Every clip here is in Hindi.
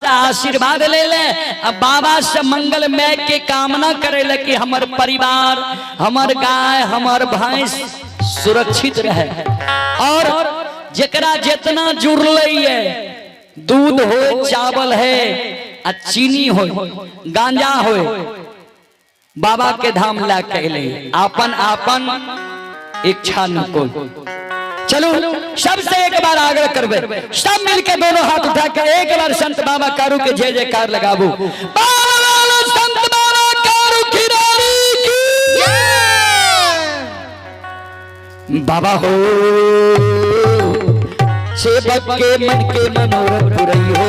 आशीर्वाद ले ले। अब बाबा से मंगल में के कामना करे ले कि हमर परिवार, हमर गाय, हमर भैंस सुरक्षित रहे। और जकरा जितना जुड़ल है, दूध हो, चावल है, चीनी हो, गांजा हो, बाबा के धाम ला के ले आपन आपन इच्छा न को। चलो सबसे एक बार आग्रह करबे, सब मिलके दोनों हाथ उठा के एक बार संत बाबा कारू के जय जयकार लगाबू। संत बाबा कारू खिरारी की बाबा हो, सेवक के मन के मनोरथ पुरई हो।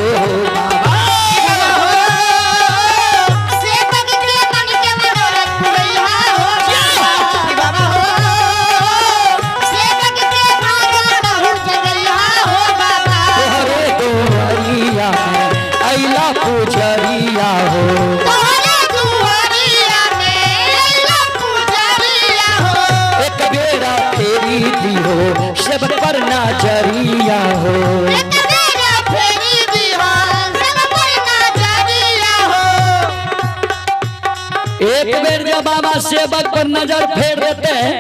सब पर नजरिया हो, एक बेर जब बाबा सेवक पर नजर फेर देते हैं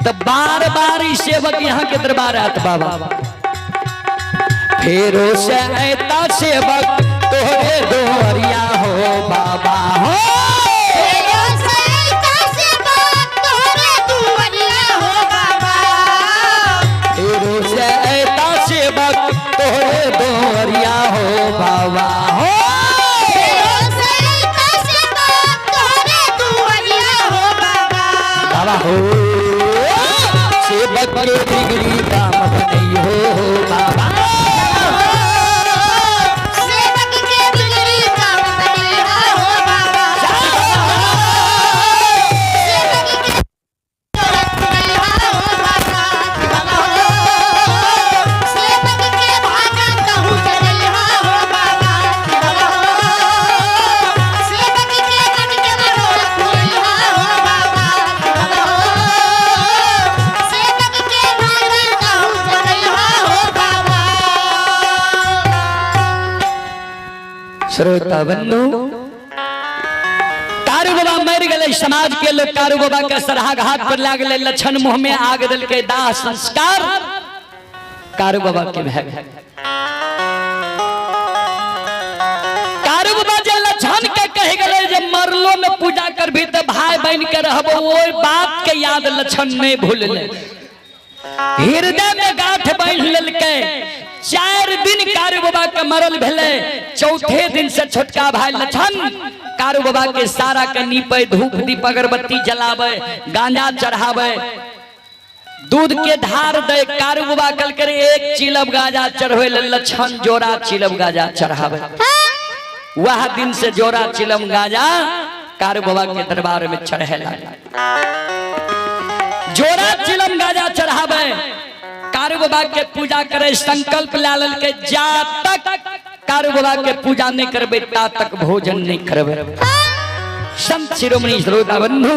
तो बार बार ही सेवक यहाँ के दरबार आते बाबा। फेरो से ऐता सेवक तोहरे दोहरिया हो बाबा हो, तोहरे दोहरिया हो बाबा हो, बाबा हो, सेवक के बिगड़ी काम नहीं हो बाबा, सेवक के बिगड़ी काम नहीं हो बाबा, श्रोता बंधु, कारू बाबा मर गए, समाज के लोग कारू बाबा के सरहा घाट पर लाग ले, लक्षण मुंह में आग दल के दाह संस्कार कारू बाबा के भय। कारू बाबा जे लक्षण के कह गए जब मरलो में पूजा कर भी तो भाई बहन के रहबो, वो बात के याद लक्षण नहीं भूल ले, हृदय में गांठ बांध लेलके। 4 दिन कारू बाबा के मरल भेले, चौथे दिन से छोटका भाई लक्षण कारू बाबा के सारा के नीपे, धूप दीप अगरबत्ती जलावे, गांजा चढ़ावे, दूध के धार दे। कारू बाबा कल करे 1 चिलब गांजा चढ़वे, लक्षण जोड़ा चिलब गांजा चढ़ावे। वह दिन से जोड़ा चिलम गांजा कारू बाबा के दरबार में चढ़े लगा, जोड़ा चिलम गांजा चढ़ावे, कारू बाबा के पूजा करे, संकल्प ला लेल के जा तक कारू बाबा के पूजा नहीं करबे ता तक भोजन नहीं करबे। संत शिरोमणि श्रोता बंधु,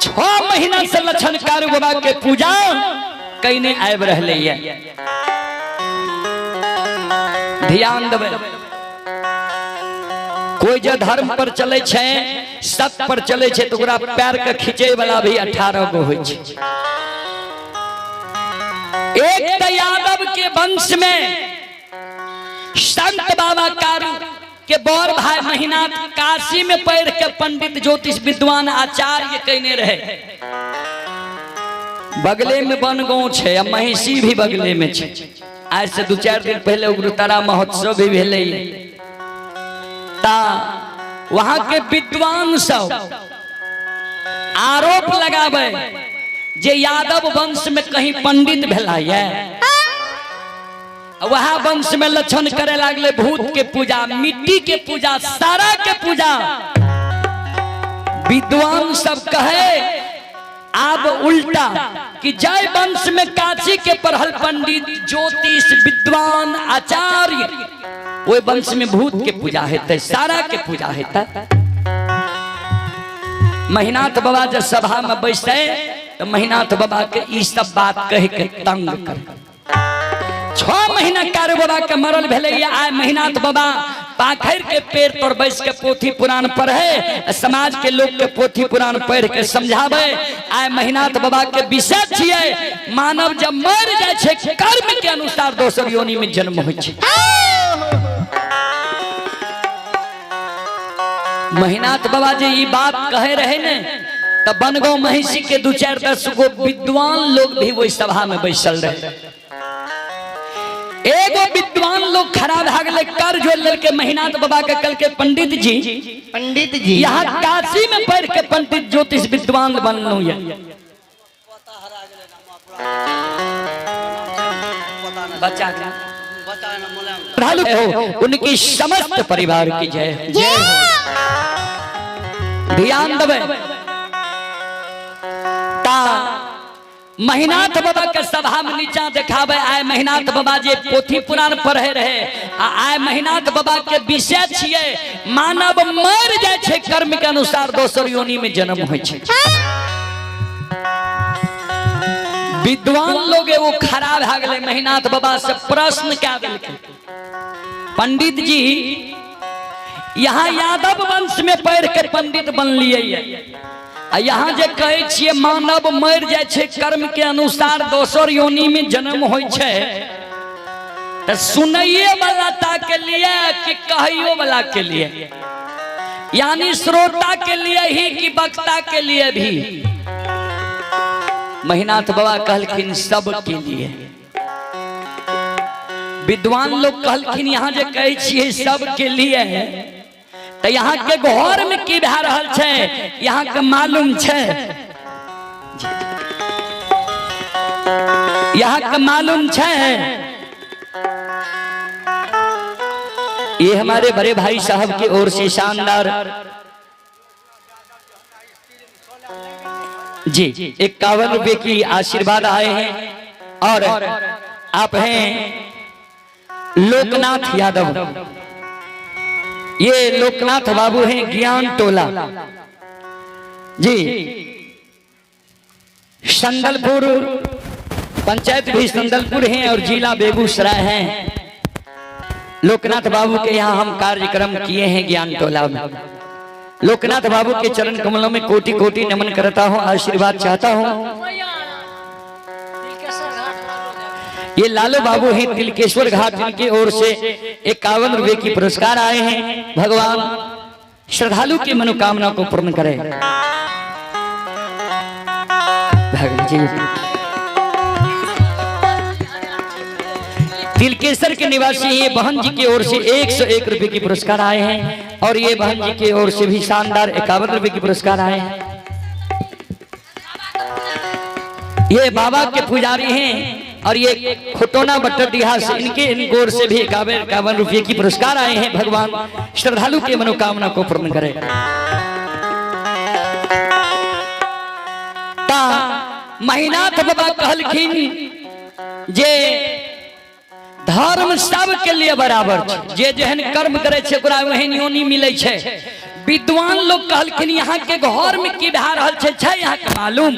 6 महीना से लक्षण कारू बाबा के पूजा कहीं नहीं आब रहले है। ध्यान देवे, कोई जो धर्म पर चले छे, सत्य पर चले छे तो ओकरा पैर के खींचे वाला भी 18 गो होय छे। एक यादव के वंश में संत बाबा कारू के बौर भाई महीनाथ काशी में पैर के पंडित ज्योतिष विद्वान आचार्य कहने रहे। बगले में बनगांव छे, महिषी भी बगले में छे। आज से 2-4 दिन पहले उग्रतारा महोत्सव भी भेले, ता वहां के विद्वान सब आरोप लगावे जे यादव वंश में कहीं पंडित भेला है, वह वंश में लक्षण करे लागले भूत के पूजा, मिट्टी के पूजा, सारा के पूजा। विद्वान सब कहे अब उल्टा कि जय वंश में काशी के पढ़ल पंडित ज्योतिष विद्वान आचार्य, वो वंश में भूत के पूजा हेते, सारा के पूजा हेते। महीनाथ बाबा जब सभा में बैठे तो महीनाथ बाबा के ई सब बात कह के तंग कर, 6 महीना कारू बाबा के मरल भेले। आय महीनाथ बाबा पाखर के पेड़ पर बैस के पोथी पुराण पढ़े, समाज के लोग के पोथी पुराण पढ़ के समझावे। आय महीनाथ बाबा के विषय छिए मानव जब मर जाए छे कर्म के अनुसार दोसर योनि में जन्म होइ छे। महीनाथ बाबा जी ये बात कहे रहे ने तो बनगांव महिषी के 2-4-10 गो विद्वान लोग भी वही सभा में बैसल रहे। एगो विद्वान लोग खड़ा भ गए कर जो लड़के महीनाथ बाबा के कल के पंडित जी यहाँ काशी में पढ़ के पंडित ज्योतिष विद्वान बनलू है। बच्चा उनकी समस्त परिवार की जय। ध्यान देवे महीनाथ बाबा के सभा में नीचा देखावे। आय महीनाथ बाबा जे पोथी पुराण पढ़े रहे। आय महीनाथ बाबा के विषय छिए मानव मर जाए छे कर्म के अनुसार दोसर योनि में जन्म होइ छे। विद्वान लोग एगो खड़ा भ गए महीनाथ बाबा से प्रश्न क्या दिलके, पंडित जी यहाँ यादव वंश में पढ़ के पंडित बनलिए, यहाँ जे कहे छिए मानव मर जाए छे कर्म के अनुसार दोसर योनि में जन्म होइ छे, तो सुनइए वाला ता के लिए कि कहियो वाला के लिए, यानी श्रोता के लिए ही कि वक्ता के लिए भी? महीनाथ बाबा कहलखिन सब के लिए। विद्वान लोग कहलखिन यहाँ जे कहे छिए सब के लिए तो यहाँ के घर में की भै रहल छे यहाँ के मालूम छे? यहाँ के मालूम छे? ये हमारे बड़े भाई साहब की ओर से शानदार जी 51 रुपए की आशीर्वाद आए हैं। और आप हैं लोकनाथ यादव, ये लोकनाथ बाबू हैं ज्ञान टोला जी, संदलपुर पंचायत भी संदलपुर हैं और जिला बेगूसराय हैं। लोकनाथ बाबू के यहाँ हम कार्यक्रम किए हैं ज्ञान टोला में। लोकनाथ बाबू के चरण कमलों में कोटि कोटि नमन करता हूँ, आशीर्वाद चाहता हूँ। ये लालू बाबू हैं तिलकेश्वर घाट की ओर से 51 रुपए की पुरस्कार आए हैं। भगवान श्रद्धालु की मनोकामना को पूर्ण करे। तिलकेश्वर के निवासी ये बहन जी की ओर से 101 रुपए की पुरस्कार आए हैं और ये बहन जी की ओर से भी शानदार 51 रुपए की पुरस्कार आए हैं। ये बाबा के पुजारी हैं और ये खुटोना बट्टरडीहा से इनकी ओर से भी 51 रुपए की पुरस्कार आए हैं। भगवान श्रद्धालु की मनोकामना को पूर्ण करे। महीनाथ बाबा कहलखिन जे धर्म सब के लिए बराबर छे, जे जेहन कर्म करे छे ओकरा वहन योनि मिले छे। विद्वान लोग कहलखिन यहाँ के घर में की भै रहल छे यहाँ के मालूम?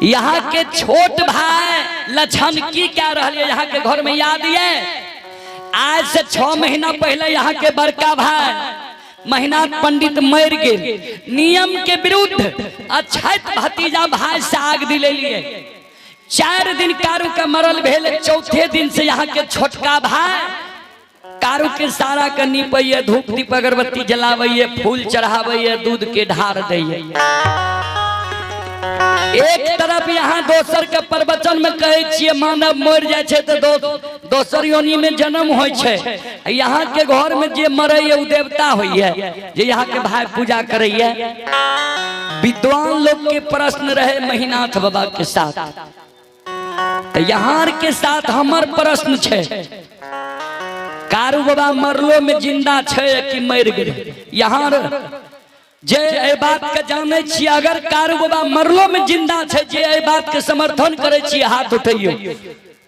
यहाँ के छोट भाई लछन की क्या रहल है यहाँ के घर में याद है? आज से 6 महीना पहले यहाँ के बड़का भाई महीनाथ पंडित मर गए। नियम के विरुद्ध अछैत भतीजा भाई से आग दिले लिए। 4 दिन कारू का मरल भेल, चौथे दिन से यहाँ के छोटका भाई कारू के सारा के नीपैये, धूप दीप अगरबत्ती जलावैये, फूल चढ़ावैये, दूध के ढार दैये। एक तरफ यहाँ दोसर के प्रवचन में कहे छिए मानव मर जाए छे तो दोसर योनि में जन्म होइ छे। यहाँ के घर में जे मरैये उ देवता होइए, जे यहाँ के भाई पूजा करैये। विद्वान लोग के प्रश्न रहे महीनाथ बाबा के साथ, तो यहाँ के साथ हमर प्रश्न छे कारू बाबा मरलो में जिंदा छे कि मर गए? यहाँ जे ए बात के जाने छी, अगर कारू बाबा मरलो में जिंदा छे, जे ए बात के समर्थन करे छी हाथ उठैयो।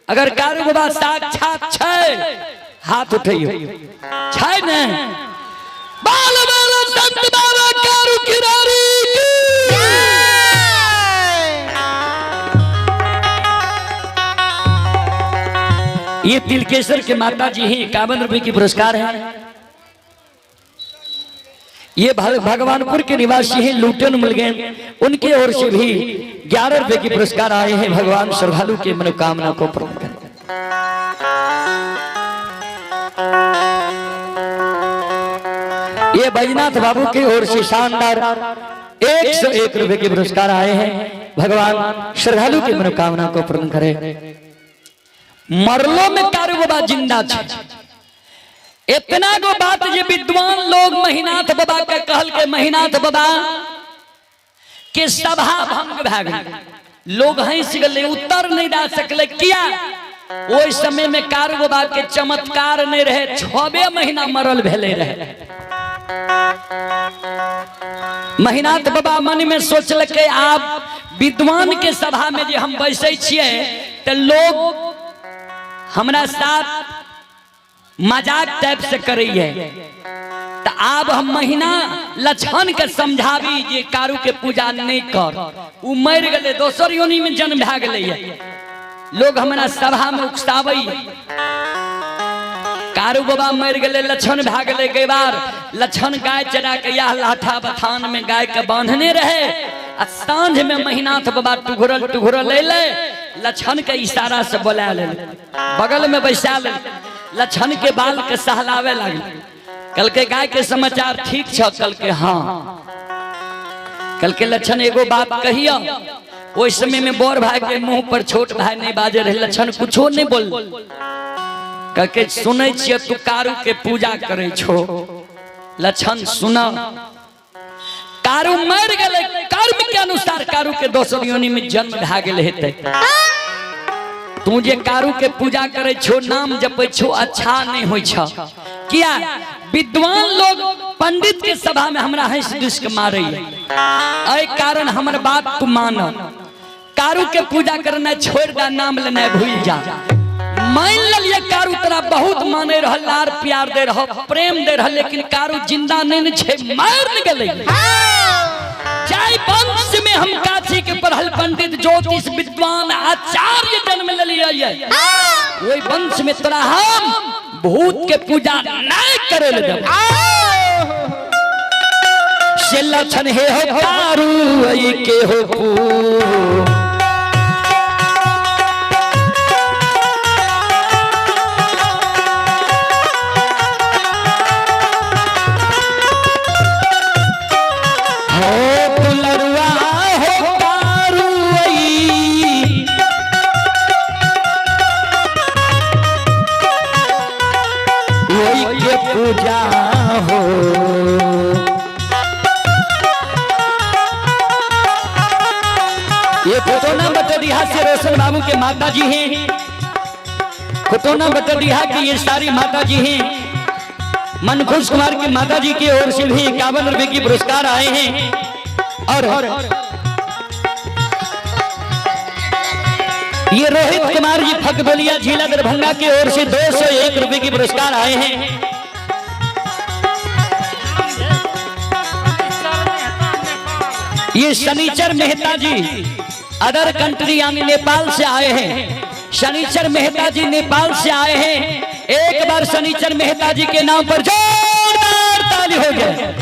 अगर कारू बाबा साक्षात छे हाथ उठैयो। छे ने? बाल बाल संत बाबा कारू किरारी की ये तिलकेश्वर के माता जी हैं, 51 रुपए की पुरस्कार है। ये भगवानपुर के निवासी हैं लूटन मुलगेन, उनके ओर से भी 11 रुपए की पुरस्कार आए हैं। भगवान श्रद्धालु की मनोकामना को पूर्ण करें। ये बैजनाथ बाबू की ओर से शानदार 101 रुपए के पुरस्कार आए हैं। भगवान श्रद्धालु की मनोकामना को पूर्ण करे। मरलो में कारू बाबा जिंदा छे, इतना गो बात जे विद्वान लोग महीनाथ बाबा के कहल के महीनाथ बाबा के सभा भंग भ गई, लोग हंस गए, उत्तर नहीं दे सकले। किया? ओइ समय में कारू बाबा के चमत्कार नहीं रहे, 6 महीना मरल भेले रहे। महीनाथ बाबा मन में सोचल के आप विद्वान के सभा में जे हम बैसे छिए तो लोग हमरा साथ मजाक टाइप से करइए, तो अब हम महीना लक्षण के समझाबी जे कारू के पूजा नहीं कर, उ मर गए, दोसर योनि में जन्म भए गए। लोग हमरा सभा में उकसावे, कारू बाबा मर गए, लक्षण भए गए। कई बार लक्षण गाय चरा के या लाठा बथान में गाय के बांधने रहे, आ सांझ में महीनाथ बाबा टुघरल टुघरल ले लक्षण के इशारा से बोला ले, बगल में बैसा ले, लक्षण के बाल के सहलावे लगे। कल के गाय के समाचार ठीक छ? कल के हाँ। कल के लक्षण एगो बात कहियो, उस समय में बड़ भाई के मुंह पर छोट भाई नहीं बाजे रहे, लक्षण कुछो नहीं बोल। कल के सुनै छियै तू कारू के पूजा करे छो, लक्षण सुना। कारू मर गए, कर्म के अनुसार कारू के दोसर योनि में जन्म भए गेल हेतै। तू जे कारू के पूजा करे छो, नाम जपे छो, अच्छा नहीं होई छ। किया? विद्वान लोग पंडित के सभा में हमरा हंस डिस्क मारे, एहि कारण हमर बात तू मान। कारू के पूजा करना छोड़ दा, नाम लेना भूल जा। मान लिया कारू तोरा बहुत माने रह, लार प्यार दे रह, प्रेम दे रह, लेकिन कारू जिंदा नहीं छे, मार गए। चाहे वंश में हम काशी के पढ़ल पंडित ज्योतिष विद्वान आचार्य जन्म ले लिया, वही वंश में तोरा हम भूत के पूजा नहीं करे ले जब। से लक्षण हे हो कारू आई के हो पू, पूजा हो। ये खुटोना बटरिया से रोशन बाबू के माता जी हैं, खुटोना बटरिया की ये सारी माता जी हैं। मनखुश कुमार की माता जी की ओर से भी 51 रुपए की पुरस्कार आए हैं। और ये रोहित कुमार जी फकदोलिया झीला दरभंगा की ओर से 201 रुपए की पुरस्कार आए हैं। ये शनिचर मेहता जी अदर कंट्री यानी नेपाल से आए हैं। शनिचर मेहता जी नेपाल से आए हैं। एक बार शनिचर मेहता जी के नाम पर जोरदार ताली हो जाए।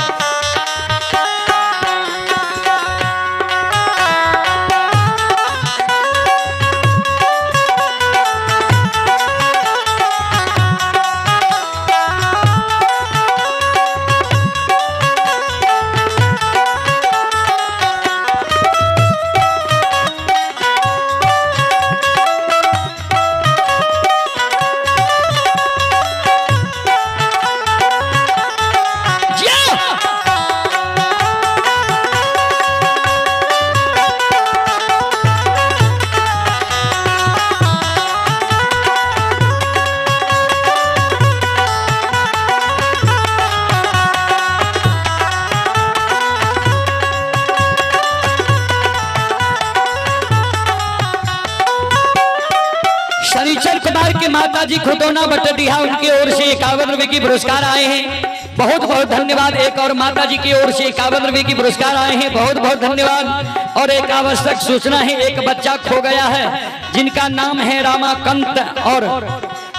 शनिचर कुमार के माता जी खुटोना बटडिहा, उनकी ओर से 51 रुपए की पुरस्कार आए हैं। बहुत बहुत धन्यवाद। एक और माता जी की ओर से 51 रुपए की पुरस्कार आए हैं। बहुत बहुत धन्यवाद। और एक आवश्यक सूचना है, एक बच्चा खो गया है जिनका नाम है रामाकांत, और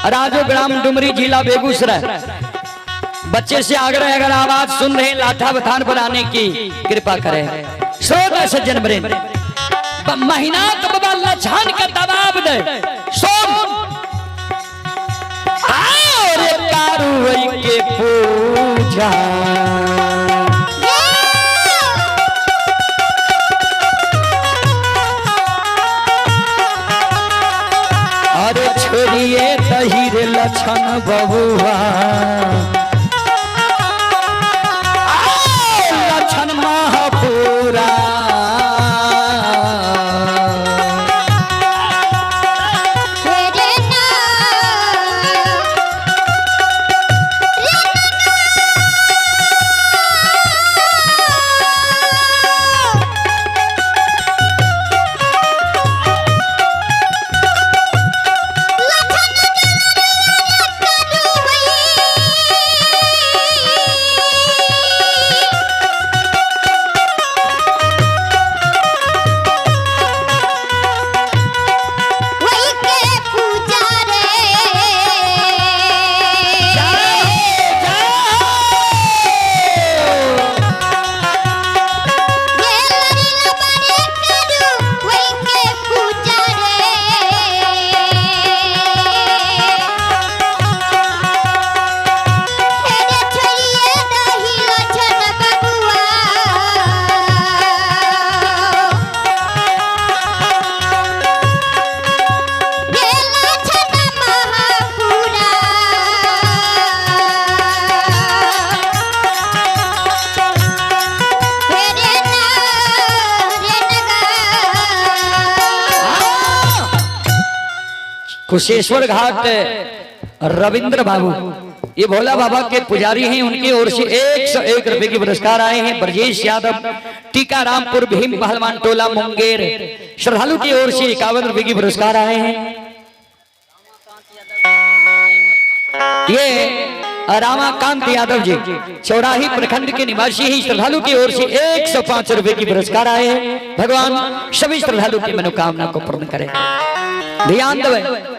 राजो ग्राम डुमरी जिला बेगूसराय। बच्चे से आग्रह, अगर आवाज सुन रहे लाठा बथान बनाने की कृपा करें। श्रोता सज्जन वृंद, महीना तो बाबा लछान का दबाव दे सोम और कारुई के पूजा अरे छोड़िए तहिर लछन बबुआ लछन महापुरा कुशेश्वर घाट रविंद्र बाबू ये भोला बाबा के पुजारी हैं, उनकी ओर से 101 रुपए की पुरस्कार आए हैं। ब्रजेश यादव टीकारामपुर भीम पहलवान टोला मुंगेर श्रद्धालु की ओर से 51 रुपए की पुरस्कार आए हैं। ये रामाकांत यादव जी चौराही प्रखंड के निवासी हैं, श्रद्धालु की ओर से 105 रुपए की पुरस्कार आए हैं। भगवान सभी श्रद्धालु की मनोकामना को पूर्ण करें। ध्यान दें।